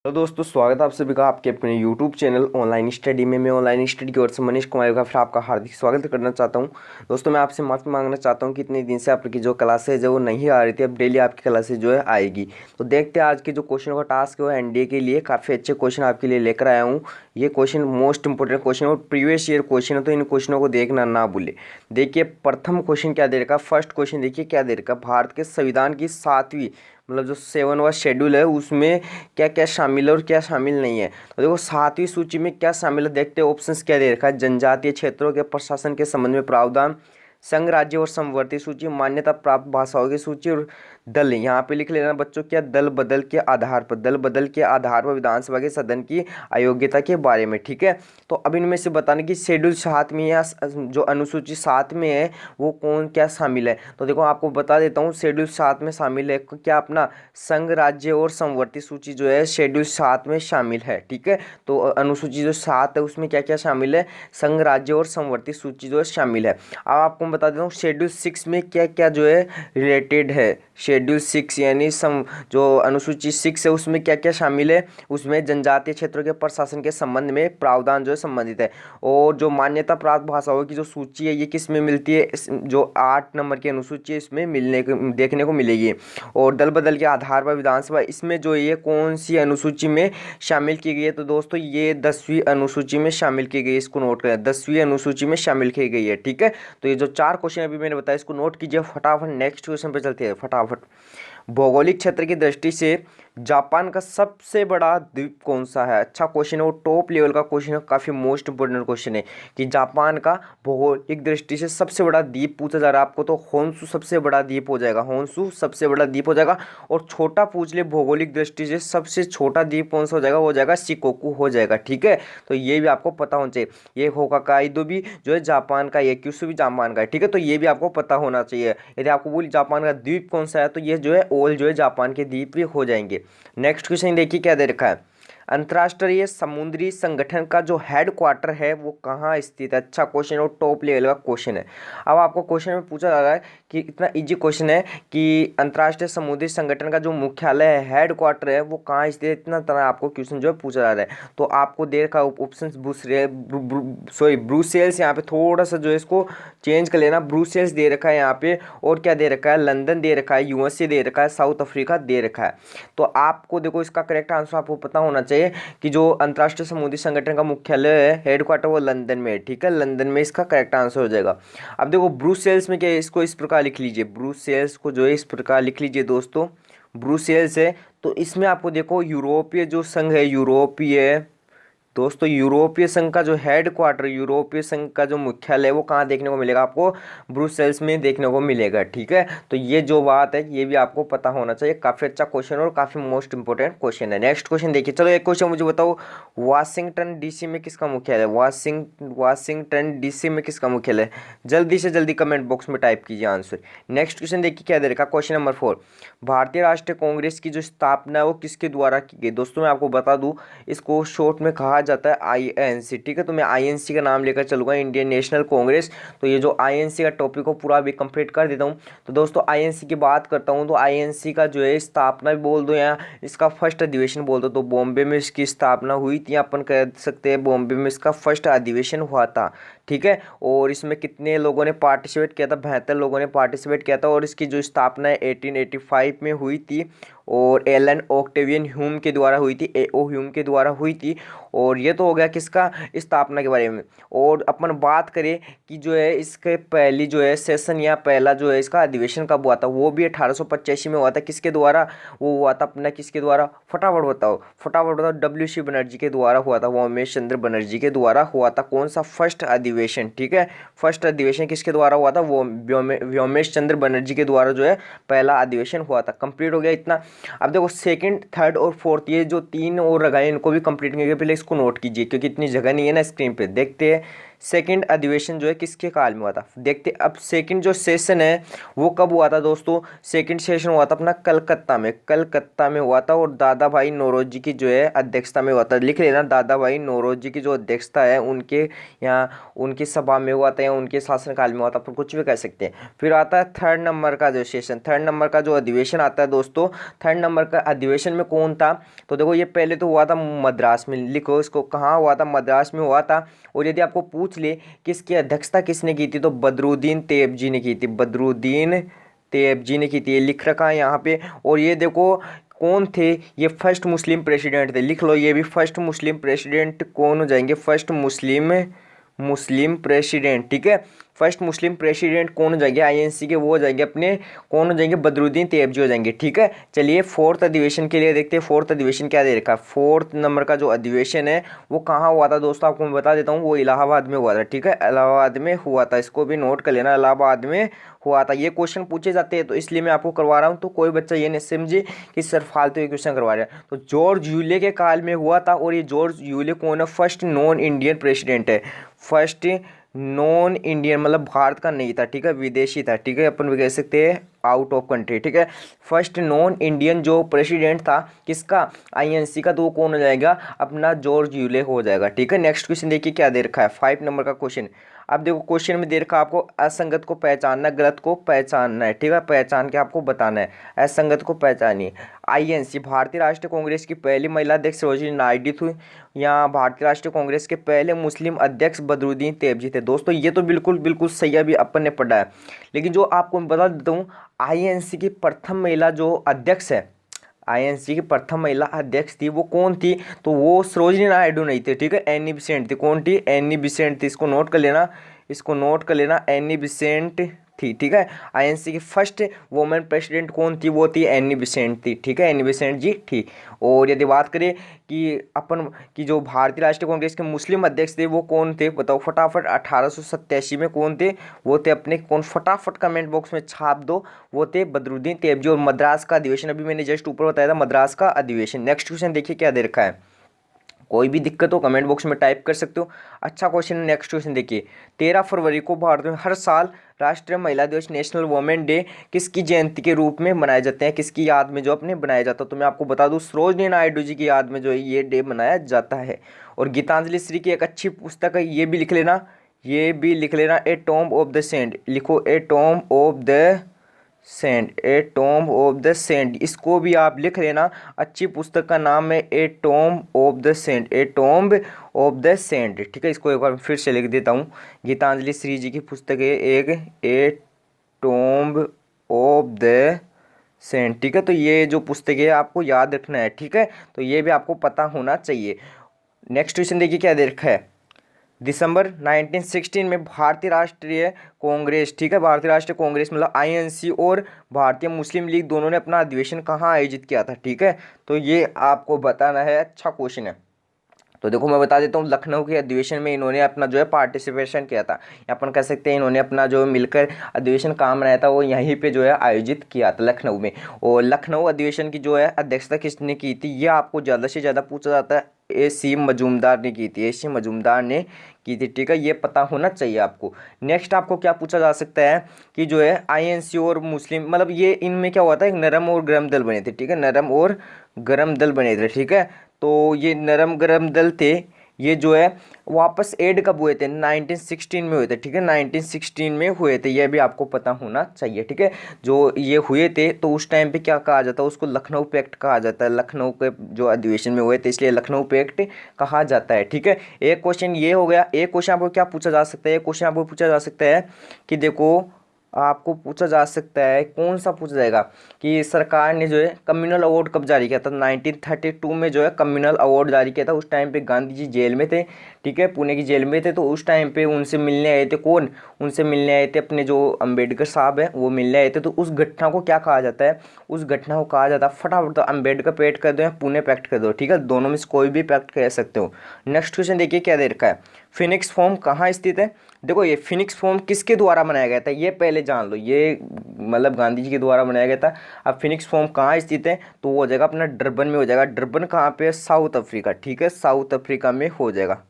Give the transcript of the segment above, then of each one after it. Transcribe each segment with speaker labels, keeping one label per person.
Speaker 1: तो दोस्तों स्वागत है आप सभी का आपके अपने YouTube चैनल ऑनलाइन स्टडी में। मैं ऑनलाइन स्टडी की ओर से मनीष कुमार का फिर आपका हार्दिक स्वागत करना चाहता हूं। दोस्तों मैं आपसे माफ़ी मांगना चाहता हूं कि इतने दिन से आपकी जो क्लासेज है वो नहीं आ रही थी, अब डेली आपकी क्लासेज जो है आएगी। तो देखते हैं आज के जो क्वेश्चन का टास्क है वो एनडीए के लिए काफ़ी अच्छे क्वेश्चन आपके लिए लेकर आया हूँ। ये क्वेश्चन मोस्ट इंपॉर्टेंट क्वेश्चन और प्रीवियस ईयर क्वेश्चन है, तो इन क्वेश्चनों को देखना ना भूले। देखिए प्रथम क्वेश्चन क्या दे रखा, फर्स्ट क्वेश्चन देखिए क्या दे रखा, भारत के संविधान की 7वीं मतलब जो 7वां शेड्यूल है उसमें क्या क्या शामिल है और क्या शामिल नहीं है। तो देखो 7वीं सूची में क्या शामिल है, देखते हैं ऑप्शंस क्या दे रखा है। जनजातीय क्षेत्रों के प्रशासन के संबंध में प्रावधान, संघ राज्य और समवर्ती सूची, मान्यता प्राप्त भाषाओं की सूची और दल। यहाँ पे लिख लेना बच्चों क्या, दल बदल के आधार पर, दल बदल के आधार पर विधानसभा के सदन की अयोग्यता के बारे में। ठीक है, तो अब इनमें से बताने की शेड्यूल 7 में या जो अनुसूची 7 में है वो कौन क्या शामिल है। तो देखो आपको बता देता हूँ, शेड्यूल 7 में शामिल है क्या अपना संघ राज्य और समवर्ती सूची जो है शेड्यूल 7 में शामिल है। ठीक है, तो अनुसूची जो 7 है उसमें क्या क्या शामिल है, संघ राज्य और समवर्ती सूची जो है शामिल है। अब आपको बता देता हूँ शेड्यूल 6 में क्या क्या जो है रिलेटेड है। शेड्यूल 6 यानी जो अनुसूची 6 है उसमें क्या क्या शामिल है, उसमें जनजातीय क्षेत्रों के प्रशासन के संबंध में प्रावधान जो है संबंधित है। और जो मान्यता प्राप्त भाषाओं की जो सूची है ये किस में मिलती है, जो 8 नंबर की अनुसूची है इसमें देखने को मिलेगी। और दल बदल के आधार पर विधानसभा, इसमें जो ये कौन सी अनुसूची में शामिल की गई है, तो दोस्तों ये 10वीं अनुसूची में शामिल की गई है। इसको नोट करें, 10वीं अनुसूची में शामिल की गई है। ठीक है, तो ये जो 4 क्वेश्चन अभी मैंने बताया इसको नोट कीजिए फटाफट। नेक्स्ट क्वेश्चन पे चलते हैं फटाफट। भौगोलिक क्षेत्र की दृष्टि से जापान का सबसे बड़ा द्वीप कौन सा है। अच्छा क्वेश्चन है, वो टॉप लेवल का क्वेश्चन है, काफ़ी मोस्ट इंपोर्टेंट क्वेश्चन है कि जापान का भौगोलिक दृष्टि से सबसे बड़ा द्वीप पूछा जा रहा है आपको, तो होन्शु सबसे बड़ा द्वीप हो जाएगा, होन्शु सबसे बड़ा द्वीप हो जाएगा। और छोटा पूछ ले भौगोलिक दृष्टि से सबसे छोटा द्वीप कौन सा हो जाएगा, वो हो जाएगा शिकोकू हो जाएगा। ठीक है, तो ये भी आपको पता होना चाहिए। ये होकाकाइदो भी जो है जापान का, ये क्यूशू भी जापान का है। ठीक है, तो ये भी आपको पता होना चाहिए। यदि आपको बोली जापान का द्वीप कौन सा है तो ये जो है ऑल जो है जापान के द्वीप भी हो जाएंगे। नेक्स्ट क्वेश्चन देखिए क्या दे रखा है, अंतर्राष्ट्रीय समुद्री संगठन का जो हेड क्वार्टर है वो कहाँ स्थित है। अच्छा क्वेश्चन और टॉप लेवल का क्वेश्चन है। अब आपको क्वेश्चन में पूछा जा रहा है कि इतना इजी क्वेश्चन है कि अंतर्राष्ट्रीय समुद्री संगठन का जो मुख्यालय है, हेड क्वार्टर है, वो कहाँ स्थित है, इतना तरह आपको क्वेश्चन जो है पूछा जा रहा है। तो आपको दे रखा ऑप्शन ब्रुसेल्स, यहाँ पे थोड़ा सा जो है इसको चेंज कर लेना, ब्रुसेल्स दे रखा है यहाँ पे, और क्या दे रखा है, लंदन दे रखा है, यूएसए दे रखा है, साउथ अफ्रीका दे रखा है। तो आपको देखो इसका करेक्ट आंसर आपको पता होना चाहिए कि जो अंतर्राष्ट्रीय समुद्री संगठन का मुख्यालय है, हेडक्वार्टर, वो लंदन में है। ठीक है, लंदन में इसका करेक्ट आंसर हो जाएगा। अब देखो ब्रुसेल्स में क्या है, इसको इस प्रकार लिख लीजिए, ब्रुसेल्स को जो है इस प्रकार लिख लीजिए दोस्तों, ब्रुसेल्स है। तो इसमें आपको देखो यूरोपीय जो संघ है, यूरोपीय दोस्तों यूरोपीय संघ का जो हेड क्वार्टर, यूरोपीय संघ का जो मुख्यालय है वो कहाँ देखने को मिलेगा, आपको ब्रुसेल्स में देखने को मिलेगा। ठीक है, तो ये जो बात है ये भी आपको पता होना चाहिए। काफ़ी अच्छा क्वेश्चन और काफ़ी मोस्ट इंपोर्टेंट क्वेश्चन है। नेक्स्ट क्वेश्चन देखिए, चलो एक क्वेश्चन मुझे बताओ, वाशिंगटन डीसी में किसका मुख्यालय है, वाशिंगटन डीसी में किसका मुख्यालय है। जल्दी से जल्दी कमेंट बॉक्स में टाइप कीजिए आंसर। नेक्स्ट क्वेश्चन देखिए क्या दे रखा, क्वेश्चन नंबर 4, भारतीय राष्ट्रीय कांग्रेस की जो स्थापना है वो किसके द्वारा की गई। दोस्तों मैं आपको बता दूं, इसको शॉर्ट में कहा जाता है आईएनसी। ठीक है, तो मैं आईएनसी का नाम लेकर चलूंगा, इंडियन नेशनल कांग्रेस। तो ये जो आईएनसी का टॉपिक को पूरा भी कंप्लीट कर देता हूँ। तो दोस्तों आईएनसी की बात करता हूँ तो आईएनसी का जो है स्थापना भी बोल दो या इसका फर्स्ट अधिवेशन बोल दो, तो बॉम्बे में इसकी स्थापना हुई थी, अपन कह सकते हैं बॉम्बे में इसका फर्स्ट अधिवेशन हुआ था। ठीक है, और इसमें कितने लोगों ने पार्टिसिपेट किया था, 72 लोगों ने पार्टिसिपेट किया था। और इसकी जो स्थापना 1885 में हुई थी और एलन ऑक्टेवियन ह्यूम के द्वारा हुई थी, एओ ह्यूम के द्वारा हुई थी। और ये तो हो गया किसका, स्थापना के बारे में। और अपन बात करें कि जो है इसके पहली जो है सेशन या पहला जो है इसका अधिवेशन कब हुआ था, वो भी 1885 में हुआ था। किसके द्वारा वो हुआ था अपना, किसके द्वारा, फटाफट बताओ, फटाफट बताओ, डब्ल्यू.सी. बनर्जी के द्वारा हुआ था, उमेश चंद्र बनर्जी के द्वारा हुआ था। कौन सा, फर्स्ट अधिवेशन। ठीक है, फर्स्ट अधिवेशन किसके द्वारा हुआ था, वो व्योमेश चंद्र बनर्जी के द्वारा जो है पहला अधिवेशन हुआ था। कंप्लीट हो गया इतना। अब देखो सेकंड, थर्ड और फोर्थ, ये जो 3 और रह गए इनको भी कंप्लीट करके पहले इसको नोट कीजिए, क्योंकि इतनी जगह नहीं है ना स्क्रीन पे। देखते हैं सेकंड अधिवेशन जो है किसके काल में हुआ था। देखते अब सेकंड जो सेशन है वो कब हुआ था दोस्तों। सेकंड सेशन हुआ था अपना कलकत्ता में हुआ था, और दादा भाई नौरोजी की जो है अध्यक्षता में हुआ था। लिख लेना, दादा भाई नौरोजी की जो अध्यक्षता है उनके यहाँ उनकी सभा में हुआ था या उनके शासनकाल में हुआ था, पर कुछ भी कह सकते हैं। फिर आता है थर्ड नंबर का जो सेशन, थर्ड नंबर का जो अधिवेशन आता है दोस्तों। थर्ड नंबर का अधिवेशन में कौन था, तो देखो ये पहले तो हुआ था मद्रास में, लिखो इसको कहाँ हुआ था, मद्रास में हुआ था। और यदि आपको पूछ ले किसकी अध्यक्षता किसने की थी, तो बदरुद्दीन तैयब जी ने की थी, बदरुद्दीन तैयब जी ने की थी, ये लिख रखा है यहाँ पे। और ये देखो कौन थे, ये फर्स्ट मुस्लिम प्रेसिडेंट थे, लिख लो ये भी फर्स्ट मुस्लिम प्रेसिडेंट कौन हो जाएंगे, फर्स्ट मुस्लिम प्रेसिडेंट, ठीक है। फर्स्ट मुस्लिम प्रेसिडेंट कौन हो जाएंगे आईएनसी के, वो हो जाएंगे अपने कौन हो जाएंगे, बदरुद्दीन तैयब जी हो जाएंगे, ठीक है। चलिए फोर्थ अधिवेशन के लिए देखते हैं, फोर्थ अधिवेशन क्या दे रखा है। फोर्थ नंबर का जो अधिवेशन है वो कहाँ हुआ था दोस्तों, आपको मैं बता देता हूँ, वो इलाहाबाद में हुआ था, ठीक है, इलाहाबाद में हुआ था, इसको भी नोट कर लेना, इलाहाबाद में हुआ था। ये क्वेश्चन पूछे जाते हैं तो इसलिए मैं आपको करवा रहा हूँ, तो कोई बच्चा ये नहीं समझे कि सर फालतू ये क्वेश्चन करवा रहे हैं। तो जॉर्ज यूले के काल में हुआ था, और ये जॉर्ज यूले कौन है, फर्स्ट नॉन इंडियन प्रेसिडेंट है, फर्स्ट नॉन इंडियन मतलब भारत का नहीं था, ठीक है, विदेशी था, ठीक है, अपन भी कह सकते हैं आउट ऑफ कंट्री, ठीक है। फर्स्ट नॉन इंडियन जो प्रेसिडेंट था किसका, आईएनसी का, तो वो कौन हो जाएगा, अपना जॉर्ज यूले हो जाएगा, ठीक है। नेक्स्ट क्वेश्चन देखिए क्या दे रखा है, 5 नंबर का क्वेश्चन। अब देखो क्वेश्चन में दे रखा आपको असंगत को पहचानना, गलत को पहचानना है, ठीक है, पहचान के आपको बताना है, असंगत को पहचानिए। आईएनसी भारतीय राष्ट्रीय कांग्रेस की पहली महिला अध्यक्ष सरोजिनी नायडू थी, या भारतीय राष्ट्रीय कांग्रेस के पहले मुस्लिम अध्यक्ष बदरुद्दीन तैयब जी थे। दोस्तों ये तो बिल्कुल बिल्कुल सही अभी अपन ने पढ़ा है, लेकिन जो आपको मैं बता देता हूँ, आईएनसी की प्रथम महिला जो अध्यक्ष है, आईएनसी की प्रथम महिला अध्यक्ष थी वो कौन थी, तो वो सरोजिनी नायडू नहीं थी, ठीक है, एनी बिसेंट थी। कौन थी, एनी बिसेंट थी, इसको नोट कर लेना, इसको नोट कर लेना, एनी बिसेंट थी, ठीक है। आईएनसी की फर्स्ट वुमेन प्रेसिडेंट कौन थी, वो थी एनी बिसेंट थी, ठीक है, एनी बिसेंट जी थी। और यदि बात करें कि अपन की जो भारतीय राष्ट्रीय कांग्रेस के मुस्लिम अध्यक्ष थे वो कौन थे, बताओ फटाफट, 1887 में कौन थे, वो थे अपने कौन, फटाफट कमेंट बॉक्स में छाप दो, वो थे बदरुद्दीन तैयब जी। और मद्रास का अधिवेशन अभी मैंने जस्ट ऊपर बताया था, मद्रास का अधिवेशन। नेक्स्ट क्वेश्चन देखिए क्या दे रखा है, कोई भी दिक्कत हो कमेंट बॉक्स में टाइप कर सकते हो। अच्छा क्वेश्चन है, नेक्स्ट क्वेश्चन देखिए, 13 फरवरी को भारत में हर साल राष्ट्रीय महिला दिवस नेशनल वुमेन डे किसकी जयंती के रूप में मनाए जाते हैं, किसकी याद में जो अपने बनाया जाता है, तो मैं आपको बता दूं सरोजिनी नायडू जी की याद में जो है ये डे मनाया जाता है। और गीतांजलि श्री की एक अच्छी पुस्तक है, ये भी लिख लेना, ये भी लिख लेना, a tomb of the saint, लिखो a tomb of the saint, a tomb of the saint, इसको भी आप लिख लेना, अच्छी पुस्तक का नाम है a tomb of the saint, a tomb of the saint, ठीक है। इसको एक बार फिर से लिख देता हूँ, गीतांजलि श्री जी की पुस्तक है एक, ए टॉम्ब ऑफ द सेंट, ठीक है। तो ये जो पुस्तक है आपको याद रखना है, ठीक है, तो ये भी आपको पता होना चाहिए। नेक्स्ट क्वेश्चन देखिए क्या दे रखा है, दिसंबर 1916 में भारतीय राष्ट्रीय कांग्रेस, ठीक है, भारतीय राष्ट्रीय कांग्रेस मतलब आईएनसी और भारतीय मुस्लिम लीग दोनों ने अपना अधिवेशन कहाँ आयोजित किया था, ठीक है, तो ये आपको बताना है, अच्छा क्वेश्चन है। तो देखो मैं बता देता हूँ, लखनऊ के अधिवेशन में इन्होंने अपना जो है पार्टिसिपेशन किया था, या अपन कह सकते हैं इन्होंने अपना जो मिलकर अधिवेशन काम बनाया था वो यहीं पे जो है आयोजित किया था लखनऊ में। और लखनऊ अधिवेशन की जो है अध्यक्षता किसने की थी, ये आपको ज़्यादा से ज़्यादा पूछा जाता है, AC मजूमदार ने की थी, AC मजूमदार ने की थी, ठीक है, ये पता होना चाहिए आपको। नेक्स्ट आपको क्या पूछा जा सकता है कि जो है आईएनसी और मुस्लिम मतलब ये इनमें क्या हुआ था, एक नरम और गर्म दल बने थे, ठीक है, नरम और गर्म दल बने थे, ठीक है। तो ये नरम गर्म दल थे, ये जो है वापस ऐड कब हुए थे, 1916 में हुए थे, ठीक है, 1916 में हुए थे, ये भी आपको पता होना चाहिए, ठीक है। जो ये हुए थे तो उस टाइम पे क्या कहा जाता है, उसको लखनऊ पैक्ट कहा जाता है, लखनऊ के जो अधिवेशन में हुए थे इसलिए लखनऊ पैक्ट कहा जाता है, ठीक है। एक क्वेश्चन ये हो गया। एक क्वेश्चन आपको क्या पूछा जा सकता है, एक क्वेश्चन आपको पूछा जा सकता है कि देखो आपको पूछा जा सकता है, कौन सा पूछा जाएगा कि सरकार ने जो है कम्युनल अवार्ड कब जारी किया था, 1932 में जो है कम्युनल अवार्ड जारी किया था। उस टाइम पे गांधी जी जेल में थे, ठीक है, पुणे की जेल में थे, तो उस टाइम पे उनसे मिलने आए थे, कौन उनसे मिलने आए थे, अपने जो अम्बेडकर साहब हैं वो मिलने आए थे। तो उस घटना को क्या कहा जाता है, उस घटना को कहा जाता है फटाफट तो अम्बेडकर पैक्ट कर दो या पुणे पैक्ट कर दो, ठीक है, दोनों में से कोई भी पैक्ट कह सकते हो। नेक्स्ट क्वेश्चन देखिए क्या दे रखा है, फिनिक्स फॉर्म कहाँ स्थित है। देखो ये फिनिक्स फॉर्म किसके द्वारा बनाया गया था, ये पहले जान लो, ये मतलब गांधी जी के द्वारा बनाया गया था। अब फिनिक्स फॉर्म कहाँ स्थित है, तो वो हो जाएगा अपना डरबन में हो जाएगा। डरबन कहाँ पे है, साउथ अफ्रीका, ठीक है, साउथ अफ्रीका में हो जाएगा,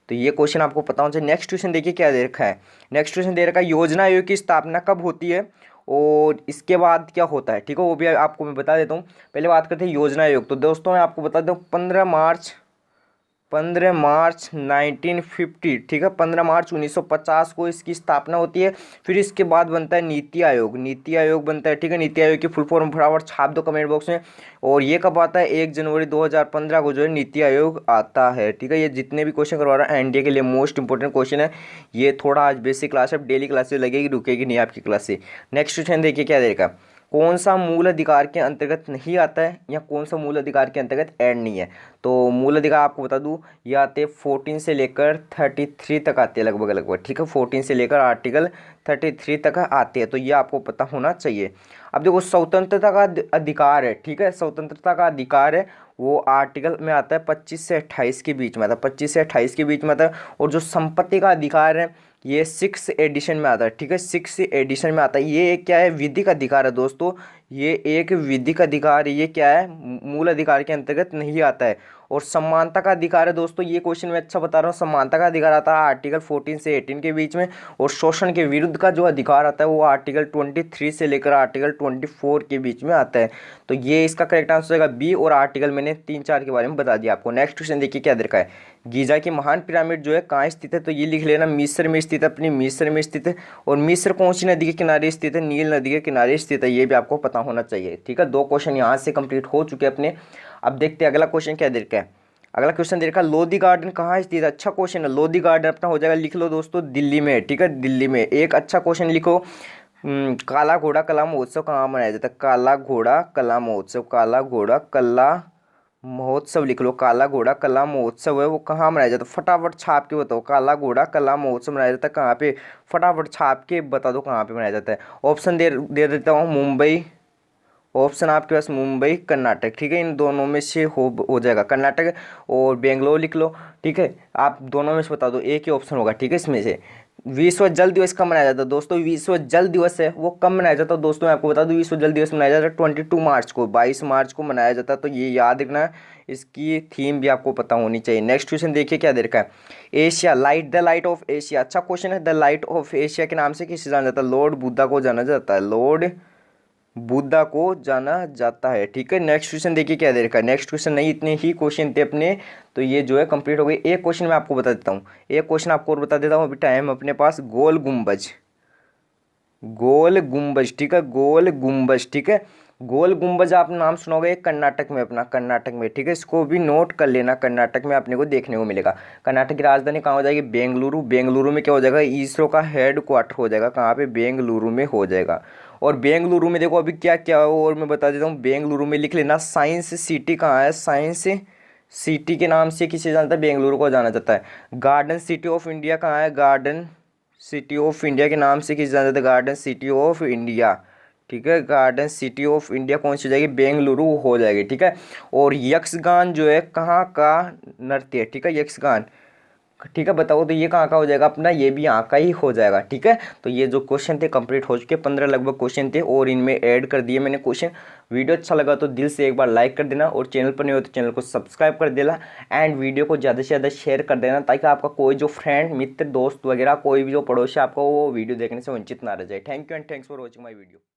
Speaker 1: तो ये क्वेश्चन आपको पता होना चाहिए। नेक्स्ट क्वेश्चन देखिए क्या दे रखा है। नेक्स्ट क्वेश्चन दे रखा है योजना आयोग की स्थापना कब होती है और इसके बाद क्या होता है, ठीक है, वो भी आपको मैं बता देता हूँ। पहले बात करते हैं योजना आयोग। तो दोस्तों मैं आपको बता दूँ 15 मार्च 1950, ठीक है, 15 मार्च 1950 को इसकी स्थापना होती है। फिर इसके बाद बनता है नीति आयोग, नीति आयोग बनता है, ठीक है। नीति आयोग की फुल फॉर्म फटाफट छाप दो कमेंट बॉक्स में। और ये कब आता है, 1 जनवरी 2015 को जो है नीति आयोग आता है, ठीक है। ये जितने भी क्वेश्चन करवा रहा है एनडीए के लिए मोस्ट इंपॉर्टेंट क्वेश्चन है। ये थोड़ा आज बेसिक क्लास है, डेली क्लास से लगेगी, रुकेगी नहीं आपकी क्लास से। नेक्स्ट क्वेश्चन देखिए क्या देगा, कौन सा मूल अधिकार के अंतर्गत नहीं आता है या कौन सा मूल अधिकार के अंतर्गत ऐड नहीं है। तो मूल अधिकार आपको बता दूं ये आते हैं 14 से लेकर 33 तक आते हैं लगभग लगभग, ठीक है। 14 से लेकर आर्टिकल 33 तक आते हैं, तो ये आपको पता होना चाहिए। अब देखो स्वतंत्रता का अधिकार है, ठीक है, स्वतंत्रता का अधिकार है वो आर्टिकल में आता है 25 से 28 के बीच में आता है, 25 से 28 के बीच में आता है। और जो संपत्ति का अधिकार है ये 6 एडिशन में आता है, ठीक है, 6 एडिशन में आता है। ये क्या है, विधिक अधिकार है दोस्तों, ये एक विधिक अधिकार है। ये क्या है, मूल अधिकार के अंतर्गत नहीं आता है। और समानता का अधिकार है दोस्तों, ये क्वेश्चन मैं अच्छा बता रहा हूँ, समानता का अधिकार आता है आर्टिकल 14 से 18 के बीच में। और शोषण के विरुद्ध का जो अधिकार आता है वो आर्टिकल 23 से लेकर आर्टिकल 24 के बीच में आता है। तो ये इसका करेक्ट आंसर होगा बी। और आर्टिकल मैंने 3-4 के बारे में बता दिया आपको। नेक्स्ट क्वेश्चन देखिए क्या दे रखा है, गीजा की महान पिरामिड जो है कहाँ स्थित है। तो ये लिख लेना, मिस्र में स्थित है, अपनी मिस्र में स्थित है। और मिस्र कौन सी नदी के किनारे स्थित है, नील नदी के किनारे स्थित है, ये भी आपको पता होना चाहिए, ठीक है। 2 क्वेश्चन यहाँ से कंप्लीट हो चुके हैं अपने। अब देखते हैं अगला क्वेश्चन क्या दे रखा है। अगला क्वेश्चन दे रखा है लोधी गार्डन कहाँ स्थित है। अच्छा क्वेश्चन है, लोधी गार्डन अपना हो जाएगा, लिख लो दोस्तों, दिल्ली में, ठीक है, दिल्ली में। एक अच्छा क्वेश्चन लिखो, काला घोड़ा कला महोत्सव कहाँ मनाया जाता है। काला घोड़ा कला महोत्सव, काला घोड़ा कला महोत्सव लिख लो, काला घोड़ा कला महोत्सव है वो कहाँ मनाया जाता है। फटाफट छाप के बताओ, काला घोड़ा कला महोत्सव मनाया जाता है कहाँ पे, फटाफट छाप के बता दो कहाँ पे मनाया जाता है। ऑप्शन दे देता हूँ, मुंबई, ऑप्शन आपके पास मुंबई, कर्नाटक, ठीक है, इन दोनों में से हो जाएगा। कर्नाटक और बेंगलोर लिख लो, ठीक है, आप दोनों में से बता दो, एक ही ऑप्शन होगा, ठीक है। इसमें से विश्व जल दिवस कब मनाया जाता है दोस्तों, विश्व जल दिवस है वो कब मनाया जाता है दोस्तों, मैं आपको बता दूं विश्व जल दिवस मनाया जाता है 22 मार्च को, 22 मार्च को मनाया जाता है। तो ये याद रखना, इसकी थीम भी आपको पता होनी चाहिए। नेक्स्ट क्वेश्चन देखिए क्या दे रखा है, Asia light, the light of Asia, अच्छा क्वेश्चन है। द लाइट ऑफ एशिया के नाम से किसे जाना जाता है, लॉर्ड बुद्धा को जाना जाता है, लॉर्ड बुद्धा को जाना जाता है, ठीक है। नेक्स्ट क्वेश्चन देखिए क्या दे रखा है। नेक्स्ट क्वेश्चन नहीं, इतने ही क्वेश्चन थे अपने, तो ये जो है कंप्लीट हो गई। एक क्वेश्चन मैं आपको बता देता हूँ, एक क्वेश्चन आपको और बता देता हूँ, अभी टाइम अपने पास। गोल गुम्बज, गोल गुम्बज, ठीक है, गोल गुम्बज, ठीक है, गोल गुम्बज आप नाम सुनोगे कर्नाटक में, अपना कर्नाटक में, ठीक है, इसको भी नोट कर लेना, कर्नाटक में अपने को देखने को मिलेगा। कर्नाटक की राजधानी कहाँ हो जाएगी, बेंगलुरु, बेंगलुरु में क्या हो जाएगा, इसरो का हेड क्वार्टर हो जाएगा, कहाँ पे, बेंगलुरु में हो जाएगा। और बेंगलुरु में देखो अभी क्या क्या हो, और मैं बता देता हूँ, बेंगलुरु में लिख लेना साइंस सिटी कहाँ है, साइंस सिटी के नाम से किसे जानता है, बेंगलुरु को जाना जाता है। गार्डन सिटी ऑफ इंडिया कहाँ है, गार्डन सिटी ऑफ इंडिया के नाम से किसे जाना जाता है, गार्डन सिटी ऑफ इंडिया, ठीक है, गार्डन सिटी ऑफ इंडिया कौन सी हो जाएगी, बेंगलुरु हो जाएगी, ठीक है। और यक्षगान जो है कहाँ का नृत्य है, ठीक है, यक्षगान, ठीक है, बताओ तो ये कहाँ का हो जाएगा अपना, ये भी यहाँ का ही हो जाएगा, ठीक है। तो ये जो क्वेश्चन थे कंप्लीट हो चुके, 15 लगभग क्वेश्चन थे और इनमें ऐड कर दिए मैंने क्वेश्चन। वीडियो अच्छा लगा तो दिल से एक बार लाइक कर देना, और चैनल पर नहीं हो तो चैनल को सब्सक्राइब कर देना, एंड वीडियो को ज़्यादा से ज़्यादा शेयर कर देना, ताकि आपका कोई जो फ्रेंड मित्र दोस्त वगैरह कोई भी जो पड़ोसी आपको वो वीडियो देखने से वंचित ना रह जाए। Thank you and thanks for watching my video.